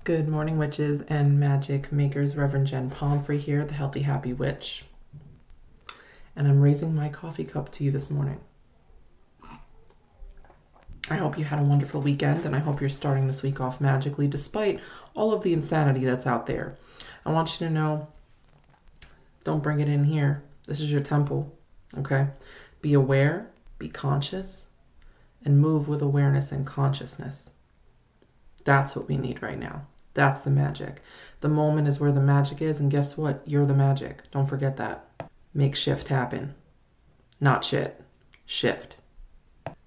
Good morning, witches and magic makers. Reverend Jen Pomfrey here, the Healthy Happy Witch. And I'm raising my coffee cup to you this morning. I hope you had a wonderful weekend, and I hope you're starting this week off magically, despite all of the insanity that's out there. I want you to know, don't bring it in here. This is your temple, okay? Be aware, be conscious, and move with awareness and consciousness. That's what we need right now. That's the magic. The moment is where the magic is, and guess what? You're the magic. Don't forget that. Make shift happen. Not shit. Shift.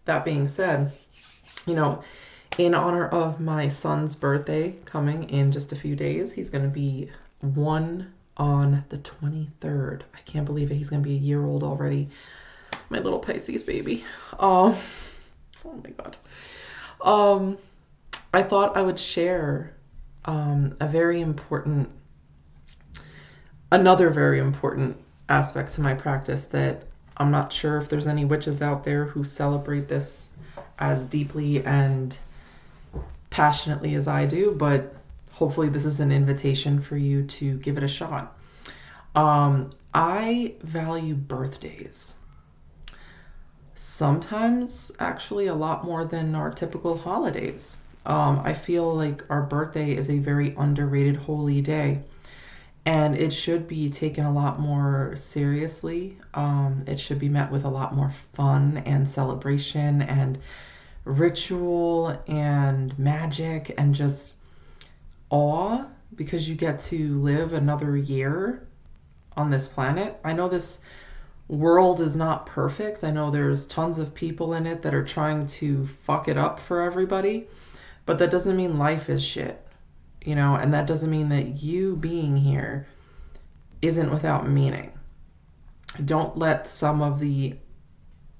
That being said, in honor of my son's birthday coming in just a few days, he's going to be 1 on the 23rd. I can't believe it. He's going to be a year old already. My little Pisces baby. Oh my God. I thought I would share another very important aspect to my practice that I'm not sure if there's any witches out there who celebrate this as deeply and passionately as I do, but hopefully this is an invitation for you to give it a shot. I value birthdays. Sometimes actually a lot more than our typical holidays. I feel like our birthday is a very underrated holy day, and it should be taken a lot more seriously. It should be met with a lot more fun and celebration and ritual and magic and just awe, because you get to live another year on this planet. I know this world is not perfect. I know there's tons of people in it that are trying to fuck it up for everybody. But that doesn't mean life is shit, and that doesn't mean that you being here isn't without meaning. Don't let some of the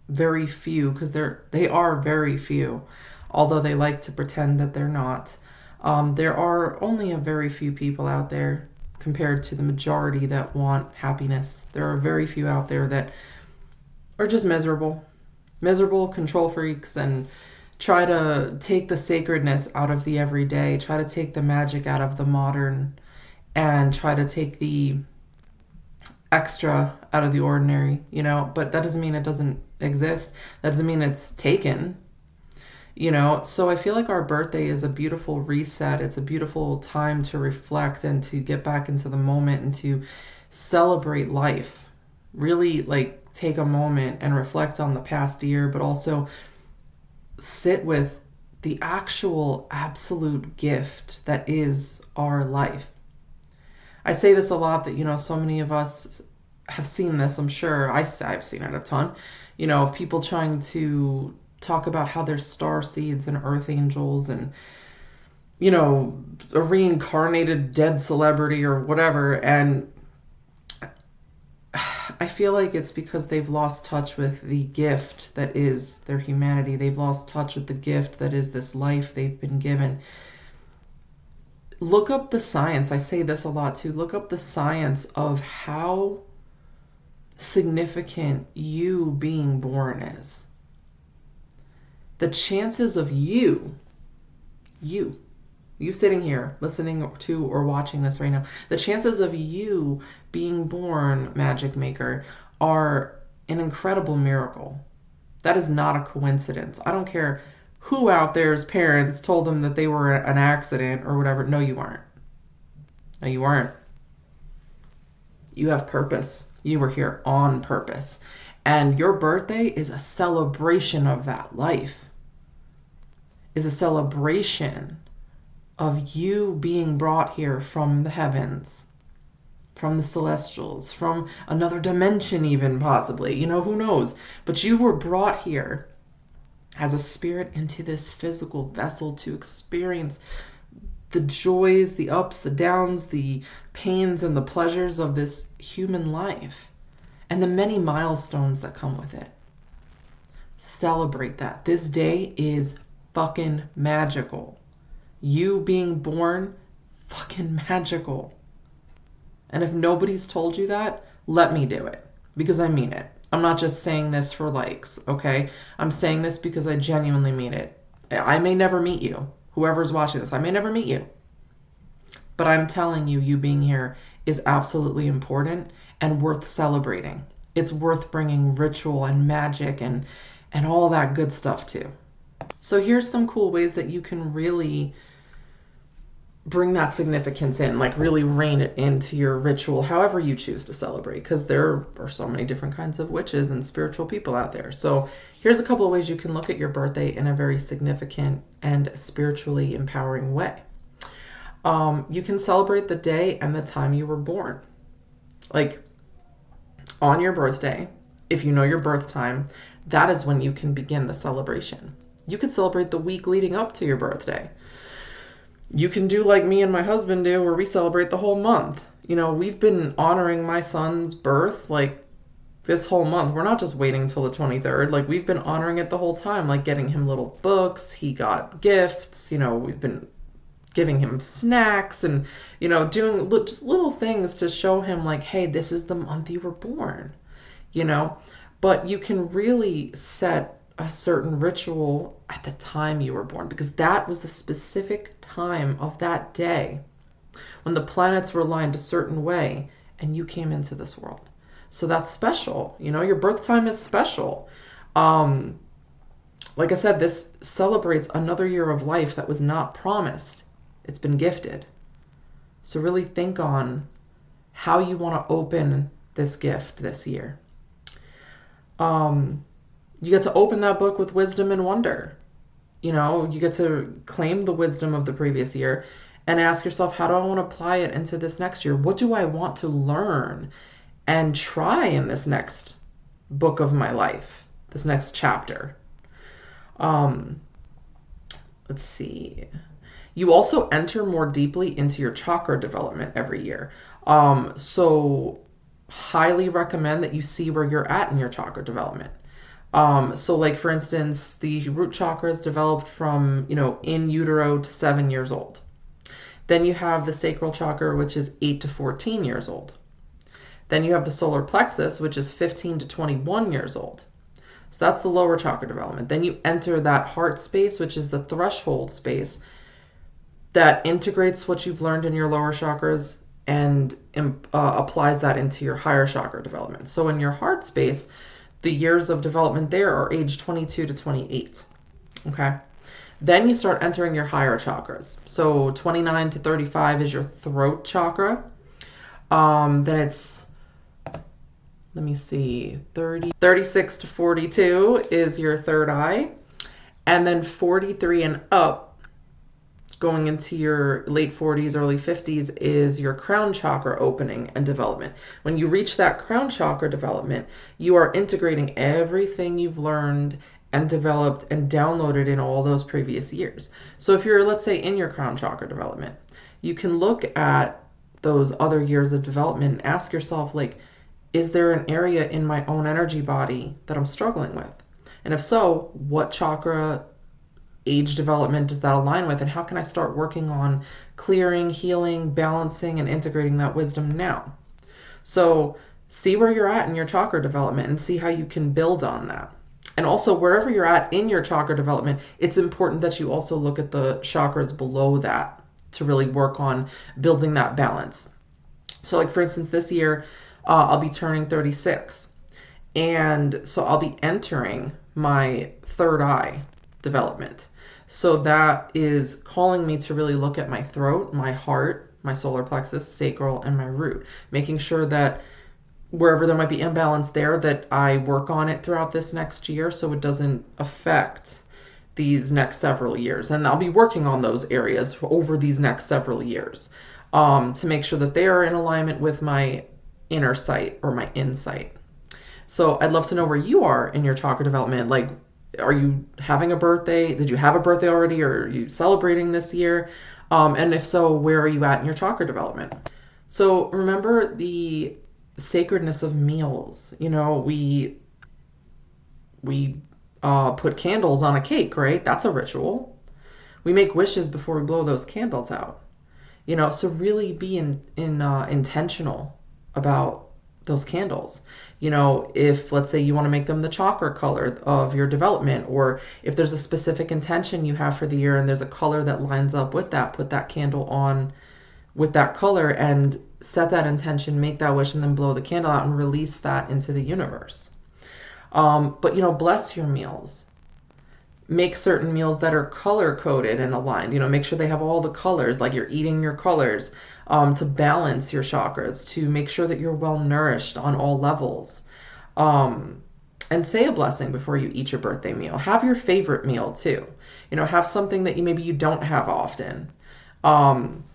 very few, because they are very few, although they like to pretend that they're not. There are only a very few people out there compared to the majority that want happiness. There are very few out there that are just miserable control freaks, and try to take the sacredness out of the everyday, try to take the magic out of the modern, and try to take the extra out of the ordinary, but that doesn't mean it doesn't exist. That doesn't mean it's taken, So I feel like our birthday is a beautiful reset. It's a beautiful time to reflect and to get back into the moment and to celebrate life. Really take a moment and reflect on the past year, but also sit with the actual absolute gift that is our life. I say this a lot that, so many of us have seen this, I'm sure. I've seen it a ton, of people trying to talk about how they're star seeds and earth angels and, a reincarnated dead celebrity or whatever. And I feel like it's because they've lost touch with the gift that is their humanity. They've lost touch with the gift that is this life they've been given. Look up the science. I say this a lot too. Look up the science of how significant you being born is. The chances of you sitting here listening to or watching this right now, the chances of you being born, magic maker, are an incredible miracle. That is not a coincidence. I don't care who out there's parents told them that they were an accident or whatever. No, you aren't. No, you aren't. You have purpose. You were here on purpose. And your birthday is a celebration of that life. Is a celebration of you being brought here from the heavens, from the celestials, from another dimension even possibly, who knows? But you were brought here as a spirit into this physical vessel to experience the joys, the ups, the downs, the pains, and the pleasures of this human life, and the many milestones that come with it. Celebrate that. This day is fucking magical. You being born, fucking magical. And if nobody's told you that, let me do it, because I mean it. I'm not just saying this for likes, okay? I'm saying this because I genuinely mean it. I may never meet you. Whoever's watching this, I may never meet you. But I'm telling you, you being here is absolutely important and worth celebrating. It's worth bringing ritual and magic and all that good stuff too. So here's some cool ways that you can really bring that significance in, like really rein it into your ritual, however you choose to celebrate, because there are so many different kinds of witches and spiritual people out there. So here's a couple of ways you can look at your birthday in a very significant and spiritually empowering way. You can celebrate the day and the time you were born. Like on your birthday, if you know your birth time, that is when you can begin the celebration. You could celebrate the week leading up to your birthday. You can do like me and my husband do, where we celebrate the whole month. You know, we've been honoring my son's birth like this whole month. We're not just waiting till the 23rd. Like, we've been honoring it the whole time, like getting him little books. He got gifts. You know, we've been giving him snacks and, you know, doing just little things to show him like, hey, this is the month you were born, you know. But you can really set a certain ritual at the time you were born, because that was the specific time of that day when the planets were aligned a certain way and you came into this world. So that's special. You know, your birth time is special. Like I said, this celebrates another year of life that was not promised. It's been gifted. So really think on how you want to open this gift this year. You get to open that book with wisdom and wonder. You know, you get to claim the wisdom of the previous year and ask yourself, how do I want to apply it into this next year? What do I want to learn and try in this next book of my life, this next chapter? Let's see. You also enter more deeply into your chakra development every year. So highly recommend that you see where you're at in your chakra development. So like, for instance, the root chakra is developed from, you know, in utero to 7 years old. Then you have the sacral chakra, which is 8 to 14 years old. Then you have the solar plexus, which is 15 to 21 years old. So that's the lower chakra development. Then you enter that heart space, which is the threshold space that integrates what you've learned in your lower chakras and applies that into your higher chakra development. So in your heart space, the years of development there are age 22 to 28. Okay. Then you start entering your higher chakras. So 29 to 35 is your throat chakra. Then it's, let me see, 36 to 42 is your third eye. And then 43 and up, going into your late 40s, early 50s, is your crown chakra opening and development. When you reach that crown chakra development, you are integrating everything you've learned and developed and downloaded in all those previous years. So if you're, let's say, in your crown chakra development, you can look at those other years of development and ask yourself, like, is there an area in my own energy body that I'm struggling with? And if so, what chakra age development does that align with, and how can I start working on clearing, healing, balancing, and integrating that wisdom now? So see where you're at in your chakra development and see how you can build on that. And also, wherever you're at in your chakra development, it's important that you also look at the chakras below that to really work on building that balance. So like, for instance, this year, I'll be turning 36. And so I'll be entering my third eye development. So that is calling me to really look at my throat, my heart, my solar plexus, sacral, and my root, making sure that wherever there might be imbalance there, that I work on it throughout this next year so it doesn't affect these next several years. And I'll be working on those areas over these next several years to make sure that they are in alignment with my inner sight or my insight. So I'd love to know where you are in your chakra development. Like, are you having a birthday? Did you have a birthday already? Or are you celebrating this year? And if so, where are you at in your chakra development? So remember the sacredness of meals. You know, we put candles on a cake, right? That's a ritual. We make wishes before we blow those candles out. You know, so really be intentional about those candles. You know, if let's say you want to make them the chakra color of your development, or if there's a specific intention you have for the year and there's a color that lines up with that, put that candle on with that color and set that intention, make that wish, and then blow the candle out and release that into the universe. But, bless your meals. Make certain meals that are color coded and aligned. Make sure they have all the colors, like you're eating your colors, to balance your chakras, to make sure that you're well nourished on all levels. And say a blessing before you eat your birthday meal. Have your favorite meal too. Have something that maybe you don't have often.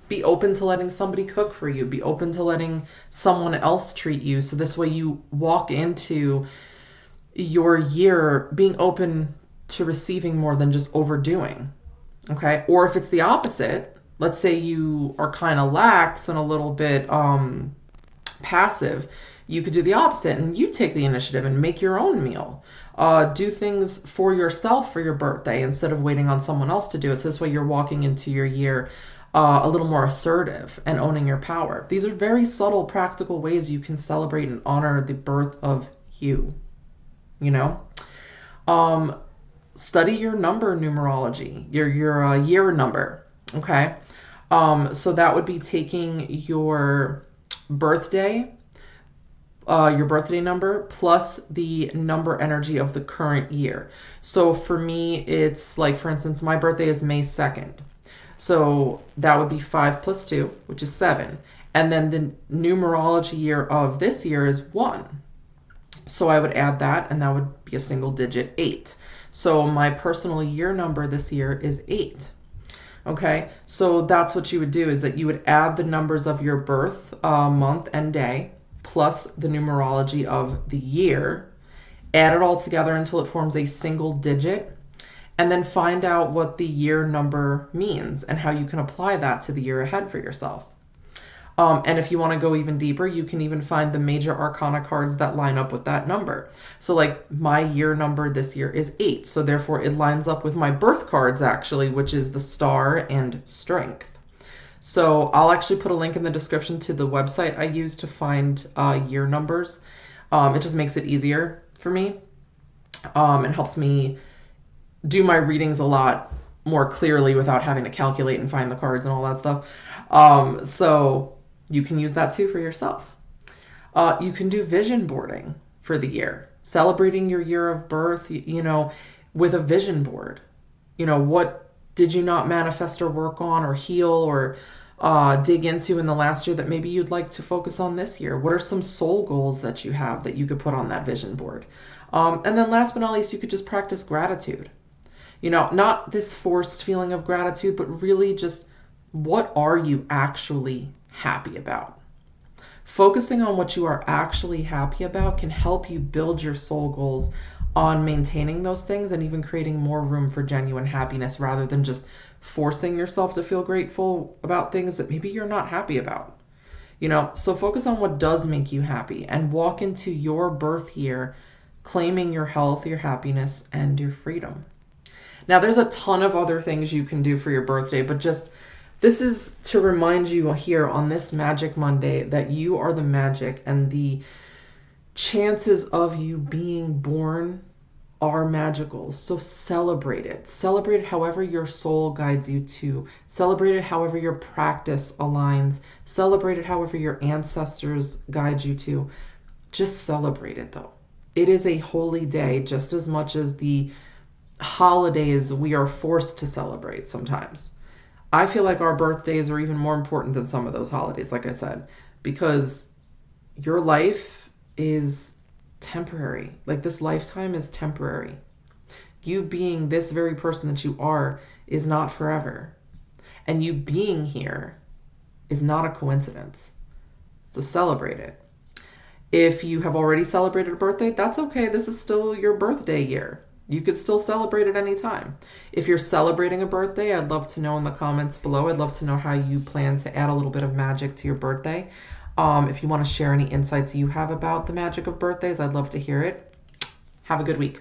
Be open to letting somebody cook for you. Be open to letting someone else treat you. So this way you walk into your year being open to receiving more than just overdoing. Okay? Or if it's the opposite, let's say you are kind of lax and a little bit passive, you could do the opposite and you take the initiative and make your own meal. Do things for yourself for your birthday instead of waiting on someone else to do it. So this way you're walking into your year a little more assertive and owning your power. These are very subtle, practical ways you can celebrate and honor the birth of you. Study your number numerology, your year number. Okay. So that would be taking your birthday number plus the number energy of the current year. So for me, it's like, for instance, my birthday is May 2nd. So that would be 5 plus 2, which is 7. And then the numerology year of this year is 1. So I would add that, and that would be a single digit 8. So my personal year number this year is 8. Okay, so that's what you would do, is that you would add the numbers of your birth month and day plus the numerology of the year, add it all together until it forms a single digit, and then find out what the year number means and how you can apply that to the year ahead for yourself. And if you want to go even deeper, you can even find the major arcana cards that line up with that number. So like my year number this year is 8. So therefore it lines up with my birth cards actually, which is the Star and Strength. So I'll actually put a link in the description to the website I use to find year numbers. It just makes it easier for me and helps me do my readings a lot more clearly without having to calculate and find the cards and all that stuff. So you can use that too for yourself. You can do vision boarding for the year, celebrating your year of birth, with a vision board. What did you not manifest or work on or heal or dig into in the last year that maybe you'd like to focus on this year? What are some soul goals that you have that you could put on that vision board? And then last but not least, you could just practice gratitude. Not this forced feeling of gratitude, but really just what are you actually happy about? Focusing on what you are actually happy about can help you build your soul goals on maintaining those things and even creating more room for genuine happiness rather than just forcing yourself to feel grateful about things that maybe you're not happy about. So focus on what does make you happy and walk into your birth year claiming your health, your happiness, and your freedom. Now, there's a ton of other things you can do for your birthday, but this is to remind you here on this Magic Monday that you are the magic, and the chances of you being born are magical. So celebrate it. Celebrate it however your soul guides you to. Celebrate it however your practice aligns. Celebrate it however your ancestors guide you to. Just celebrate it though. It is a holy day just as much as the holidays we are forced to celebrate sometimes. I feel like our birthdays are even more important than some of those holidays, like I said, because your life is temporary. Like, this lifetime is temporary. You being this very person that you are is not forever. And you being here is not a coincidence. So celebrate it. If you have already celebrated a birthday, that's okay. This is still your birthday year. You could still celebrate at any time. If you're celebrating a birthday, I'd love to know in the comments below. I'd love to know how you plan to add a little bit of magic to your birthday. If you want to share any insights you have about the magic of birthdays, I'd love to hear it. Have a good week.